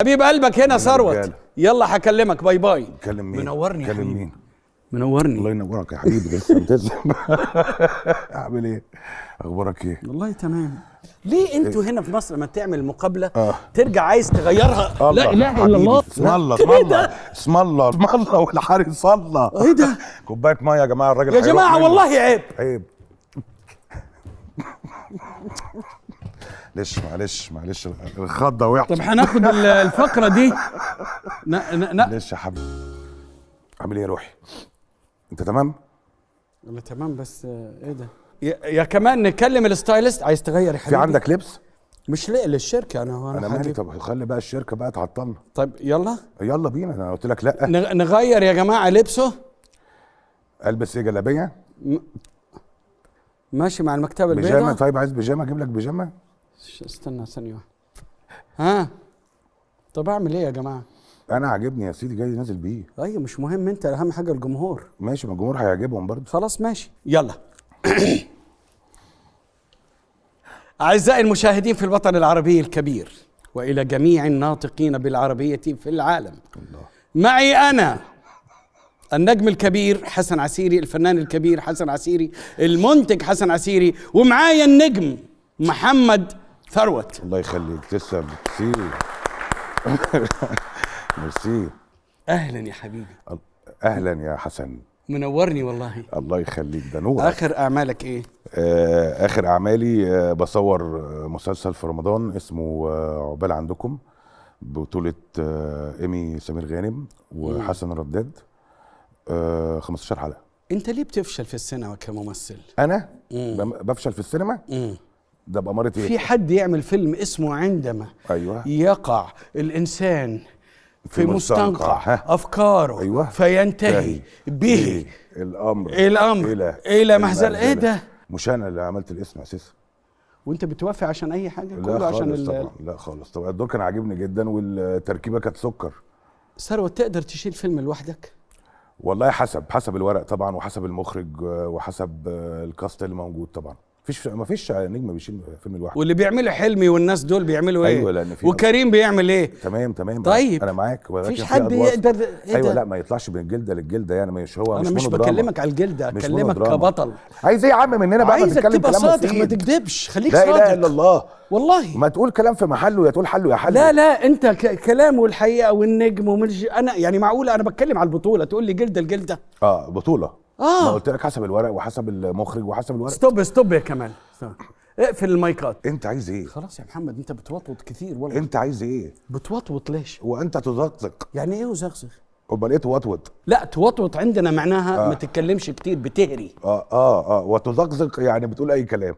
حبيب قلبك هنا ثروت. يلا هكلمك. باي باي. كلم مين؟ منورني يا كلم حبيبي. مين؟ منورني. الله ينورك يا حبيبي. لسه بتسمع. اعمل ايه؟ اخبارك ايه؟ والله تمام. ليه انتوا هنا في مصر لما تعمل مقابله ترجع عايز تغيرها؟ لا اله الا الله. اسم الله اسم الله اسم الله اسم الله والحارس صلى. ايه ده؟ كوبايه ميه يا جماعه. الراجل يا جماعه والله عيب عيب. معلش الخضه وحشه. طب هناخد الفقره دي. معلش يا حبيبي. عامل ايه يا روحي؟ انت تمام؟ والله تمام. بس ايه ده؟ يا كمان نكلم الستايلست. عايز تغير يا حبيبي؟ في عندك لبس؟ مش لاقي للشركه. انا مالي. طب خلي بقى الشركه بقى تعطلنا. طيب يلا بينا. انا قلت لك لا. نغير يا جماعه لبسه. البس ايه؟ جلابيه؟ ماشي مع المكتبه البيضاء. بيجامه؟ طيب عايز بيجامه؟ اجيب لك بيجامه. استنى ثانيه واحده. ها طب اعمل ايه يا جماعه؟ انا عاجبني يا سيدي، جاي نازل بيه. ايوه مش مهم، انت اهم حاجه الجمهور. ماشي، ما الجمهور هيعجبهم برضه. خلاص ماشي يلا. اعزائي المشاهدين في الوطن العربي الكبير والى جميع الناطقين بالعربيه في العالم. الله. معي انا النجم الكبير حسن عسيري، الفنان الكبير حسن عسيري، المنتج حسن عسيري، ومعايا النجم محمد ثروت. الله يخليك. تسلم. ميرسي. ميرسي. اهلا يا حبيبي. اهلا يا حسن. منورني والله. الله يخليك. ده نور. اخر اعمالك ايه؟ اخر اعمالي بصور مسلسل في رمضان اسمه عقبال عندكم، بطولة ايمي سمير غانم وحسن رداد. 15 حلقة. انت ليه بتفشل في السينما كممثل؟ انا بفشل في السينما؟ ده بأمارة ايه؟ في حد يعمل فيلم اسمه عندما يقع الانسان في مستنقع افكاره. فينتهي به الامر الى محزن. ايه ده؟ مش انا اللي عملت الاسم اساسا. وانت بتوافق عشان اي حاجه؟ لا كله عشان طبعا. لا خالص طبعا. الدور كان عاجبني جدا والتركيبه كانت سكر. ثروت تقدر تشيل فيلم لوحدك؟ والله حسب الورق طبعا، وحسب المخرج، وحسب الكاست اللي موجود طبعا. ما فيش نجم بيشيل فيلم لوحده. واللي بيعمله حلمي والناس دول بيعملوا ايه؟ ايوه لان في وكريم بيعمل ايه؟ تمام طيب انا معاك. مفيش حد يقدر. ايوه لا ما يطلعش من الجلده للجلده يعني. مش هو انا مش بكلمك على الجلده، اكلمك كبطل. عايز ايه يا عم مننا بقى؟ عايزك تبقى صادق، ما تكذبش، خليك صادق. لا اله الا الله. والله ما تقول كلام في محله، يا تقول حله يا حله. لا انت كلام والحقيقه والنجم انا يعني معقوله انا بتكلم على البطوله تقول لي جلده الجلده؟ بطوله. ما قلت لك حسب الورق وحسب المخرج وحسب الورق. ستوب يا كمال. اقفل المايكات. انت عايز ايه؟ خلاص يا محمد انت بتوطوط كتير والله. انت عايز ايه؟ بتوطوط ليش؟ وانت تزقزق. يعني ايه وزغزغ؟ امال ايه توطوط؟ لا توطوط عندنا معناها ما تتكلمش كتير، بتهري. وتزقزق يعني بتقول اي كلام.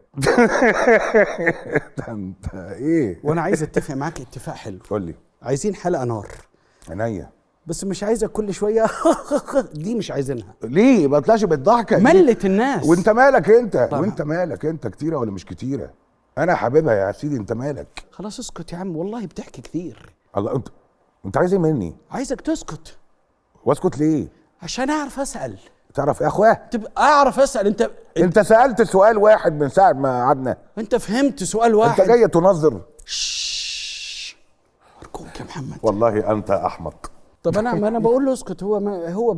انت ايه؟ وانا عايز اتفق معاك اتفاق حلو. قول لي. عايزين حلقه نار. عينيا. بس مش عايزك كل شويه. دي مش عايزينها. ليه؟ ما طلعش بالضحكه دي. ملت الناس. وانت مالك انت؟ طبعا. وانت مالك انت؟ كتيره ولا مش كتيره؟ انا حاببها يا سيدي. انت مالك؟ خلاص اسكت يا عم، والله بتحكي كتير. الله. انت عايز ايه مني؟ عايزك تسكت. واسكت ليه؟ عشان اعرف اسال. تعرف يا اخويا؟ تبقى اعرف اسال. انت سالت سؤال واحد من ساعه ما قعدنا. انت فهمت سؤال واحد. انت جاي تنظر. ارجوك يا محمد. والله انت احمق. طب انا بقول له اسكت. هو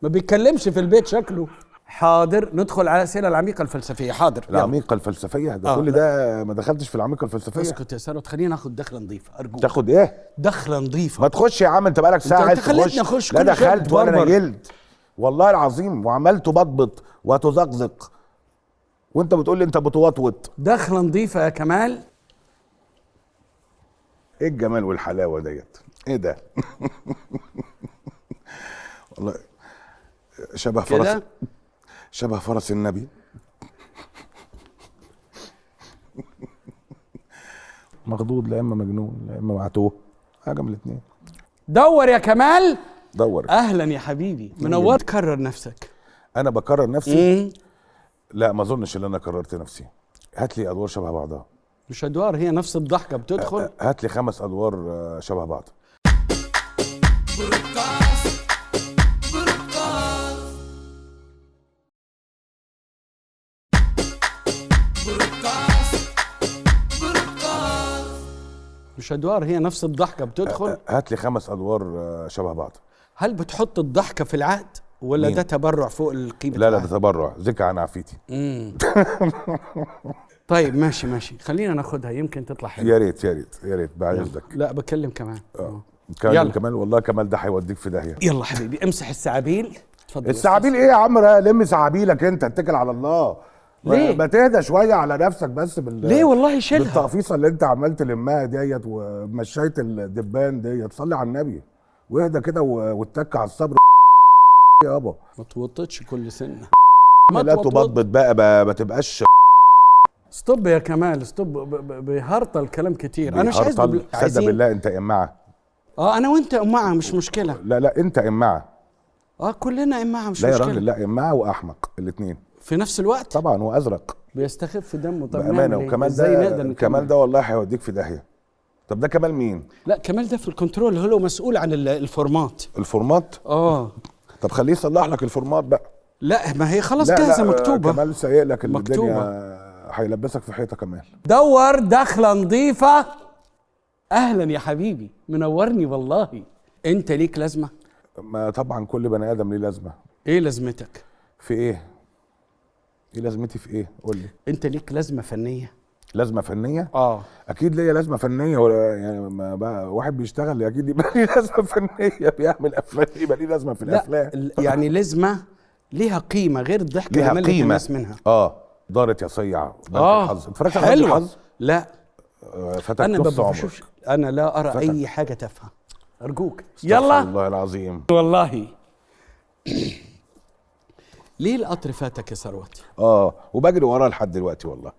ما بيتكلمش في البيت شكله. حاضر ندخل على الاسئله العميقه الفلسفيه. حاضر. العميقه الفلسفيه ده كل ده ما دخلتش في العميقه الفلسفيه. اسكت يا ثروت، خلينا ناخد دخله نظيفه ارجوك. تاخد ايه؟ دخله نظيفه. ما تخش يا عم. انت بقالك ساعه عايز خليتني اخش. لا دخلت وانا نيلت والله العظيم وعملت بطبط وتزقزق وانت بتقول لي انت بتوطوط. دخله نظيفه يا كمال. ايه الجمال والحلاوه ديت؟ ايه ده؟ والله شبه فرس النبي. مخضوض، لا اما مجنون لا اما معتوه، حاجه من الاثنين. دور يا كمال. دور. اهلا يا حبيبي. منور. تكرر نفسك. انا بكرر نفسي؟ لا ما اظنش ان انا كررت نفسي. هات لي ادوار شبه بعضها. مش ادوار، هي نفس الضحكه بتدخل. هات لي 5 ادوار شبه بعض. مش ادوار، هي نفس الضحكه بتدخل. هات لي 5 ادوار شبه بعض. هل بتحط الضحكه في العقد ولا مين؟ ده تبرع فوق القيمه؟ لا ده تبرع، زكى عن عفيتي. طيب ماشي خلينا ناخدها يمكن تطلع حلوه. يا ريت بعد اذنك. لا بكلم كمان. كمال والله كمال ده هيوديك في داهيه. يلا حبيبي امسح السعابيل. اتفضل. السعابيل ايه يا عم؟ لم سعابيلك انت، اتكل على الله. ليه؟ ما تهدى شويه على نفسك بس ليه والله شيلها بالتقفيصه اللي انت عمال تلمها ديت ومشيت الدبان ديت. صلي على النبي واهدى كده واتك على الصبر يابا. ما توطتش كل سنه. لا تبضبط بقى ما تبقاش. ستوب يا كمال ستوب. بيهرطل الكلام كتير. انا مش عايز صدق بالله انت امعه. انا وانت امعه مش مشكله. لا انت امعه. كلنا امعه مش لا مشكله. لا يا راجل، لا امعه واحمق الاثنين في نفس الوقت طبعا، وازرق بيستخف دمه. طب بامانه. وكمال ده كمال ده والله هيوديك في داهيه. طب ده كمال مين؟ لا كمال ده في الكنترول، هو مسؤول عن الفورمات. الفورمات؟ طب خليه يصلح لك الفورمات بقى. لا ما هي خلاص جاهزه مكتوبه. كمال سايق لك مكتوبة. الدنيا، هيلبسك في حيطه كمال. دور دخله نظيفه. اهلا يا حبيبي، منورني والله. انت ليك لازمه؟ ما طبعا كل بني ادم ليه لازمه. ايه لازمتك؟ في ايه؟ ايه لازمتي في ايه؟ قول لي. انت ليك لازمه فنيه؟ لازمه فنيه؟ اكيد ليا لازمه فنيه. ولا يعني ما بقى واحد بيشتغل اكيد يبقى ليه لازمه فنيه، بيعمل افلام يبقى ليه لازمه في الافلام. لا يعني لازمه ليها قيمه غير الضحك ليها اللي قيمه الناس منها. دارت يا صيع الحظ. اتفرجت على حلوة. الحظ؟ لا فاتك انا نص ما عمرك. بشوفش. انا لا ارى اي حاجه تافهه ارجوك. يلا والله العظيم والله. ليه القطر فاتك يا ثروت؟ وبجري وراه لحد دلوقتي والله.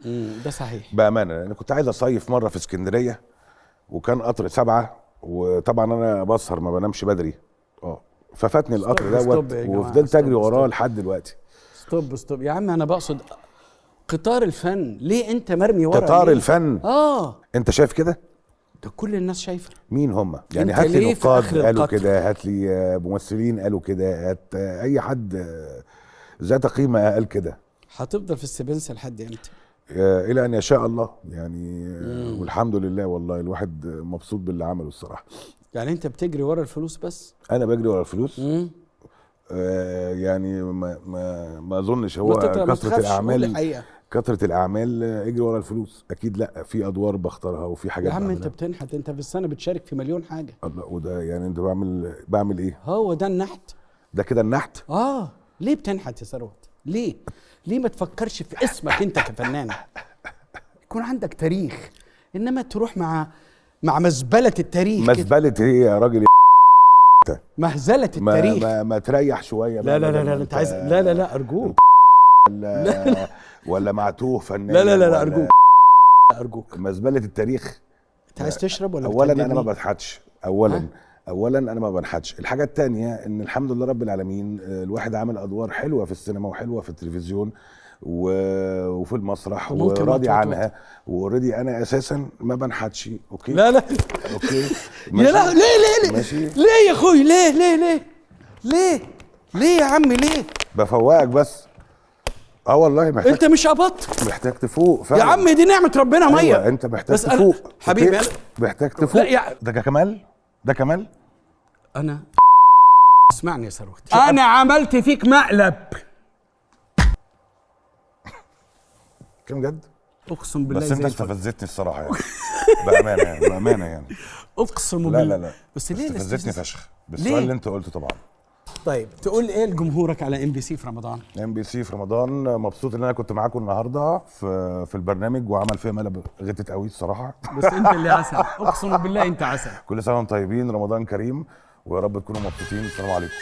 ده صحيح بامانه. انا كنت عايز اصيف مره في اسكندريه وكان قطر 7، وطبعا انا بسهر ما بنامش بدري. ففاتني القطر دوت وفضلت اجري وراه لحد دلوقتي. ستوب يا عم، انا بقصد قطار الفن. ليه انت مرمي ورا؟ قطار الفن؟ انت شايف كده؟ ده كل الناس شايفه. مين هم؟ يعني هات لي نقاد قالوا كده، هات لي ممثلين قالوا كده، هات اي حد ذات قيمه قال كده. هتفضل في السبنسه لحد امتى؟ الى ان يشاء الله يعني. والحمد لله والله الواحد مبسوط باللي عمله الصراحه. يعني انت بتجري ورا الفلوس بس؟ انا بجري ورا الفلوس. يعني ما اظنش هو كثره الاعمال. كثره الاعمال اجري ورا الفلوس اكيد. لا في ادوار بختارها وفي حاجات يا عم انت بتنحت. انت في السنه بتشارك في مليون حاجه. الله. وده يعني انت بعمل ايه؟ هو ده النحت. ده كده النحت. ليه بتنحت يا ثروت؟ ليه ما تفكرش في اسمك انت كفنان؟ يكون عندك تاريخ، انما تروح مع مزبله التاريخ. مزبله ايه يا راجل؟ مهزله التاريخ. ما تريح شويه. لا انت عايز. لا ارجوك. ولا معتوه فنان. لا ارجوك. مزبله التاريخ. انت عايز تشرب ولا اولا انا ما بنحتش. اولا انا ما بنحتش. الحاجه الثانيه ان الحمد لله رب العالمين الواحد عامل ادوار حلوه في السينما وحلوه في التلفزيون وفي المسرح وراضي عنها. واوريدي انا اساسا ما بنحتش. اوكي. لا اوكي. يا لا ليه ماشي. ليه يا اخوي؟ ليه يا عمي؟ ليه بفوقك بس؟ والله محتاج. انت مش قبضت؟ محتاج تفوق فعلا يا عم، دي نعمه ربنا ميه. أيوة انت محتاج تفوق حبيبي. محتاج تفوق. لا ده كمال. انا اسمعني يا ثروت، انا عملت فيك مقلب. كم جد؟ اقسم بالله. بس انت استفزتني الصراحه يعني. بامانه يعني. اقسم بالله. لا بس ليه استفزتني فشخ بالسؤال اللي انت قلته طبعا. طيب تقول ايه لجمهورك على MBC في رمضان؟ MBC في رمضان مبسوط ان انا كنت معاكم النهارده في البرنامج، وعمل فيها مقلب غتت قوي الصراحه. بس انت اللي عسل، اقسم بالله انت عسل. كل سنه وانتم طيبين، رمضان كريم، ويا رب تكونوا مبسوطين. السلام عليكم.